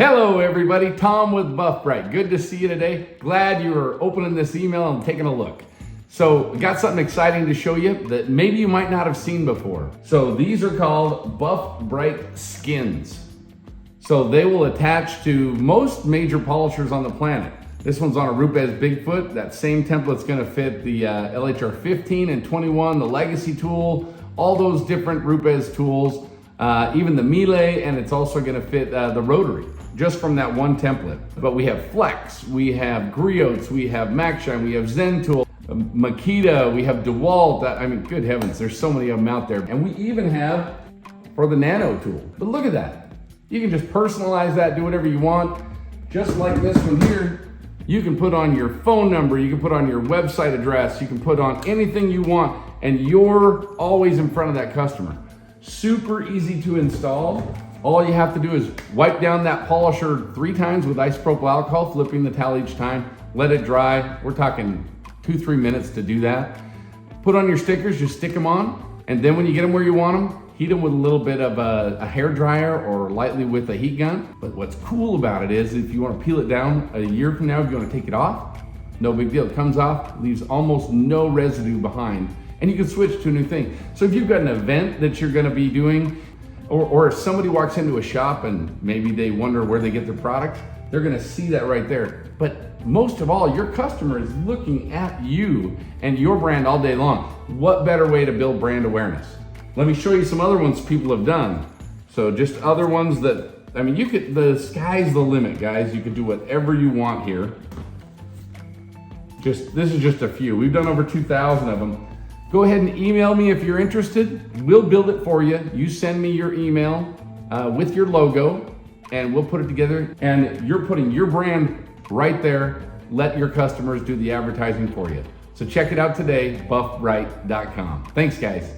Hello everybody, Tom with Buff Bright. Good to see you today. Glad you are opening this email and taking a look. So, got something exciting to show you that maybe you might not have seen before. So these are called Buff Bright Skinz. So they will attach to most major polishers on the planet. This one's on a Rupes Bigfoot. That same template's gonna fit the LHR 15 and 21, the Legacy tool, all those different Rupes tools, even the Melee, and it's also gonna fit the Rotary, just from that one template. But we have Flex, we have Griots, we have MacShine, we have Zen Tool, Makita, we have DeWalt. I mean, good heavens, there's so many of them out there. And we even have for the Nano tool. But look at that. You can just personalize that, do whatever you want. Just like this one here, you can put on your phone number, you can put on your website address, you can put on anything you want, and you're always in front of that customer. Super easy to install. All you have to do is wipe down that polisher 3 times with isopropyl alcohol, flipping the towel each time, let it dry. We're talking 2-3 minutes to do that. Put on your stickers, just stick them on, and then when you get them where you want them, heat them with a little bit of a hair dryer or lightly with a heat gun. But what's cool about it is if you want to peel it down a year from now, if you want to take it off, no big deal. It comes off, leaves almost no residue behind, and you can switch to a new thing. So if you've got an event that you're going to be doing, or if somebody walks into a shop and maybe they wonder where they get their product, they're going to see that right there. But most of all, your customer is looking at you and your brand all day long. What better way to build brand awareness? Let me show you some other ones people have done. So just other ones that, I mean, the sky's the limit, guys. You can do whatever you want here. This is just a few. We've done over 2,000 of them. Go ahead and email me if you're interested. We'll build it for you. You send me your email with your logo and we'll put it together, and you're putting your brand right there. Let your customers do the advertising for you. So check it out today, buffbright.com. Thanks, guys.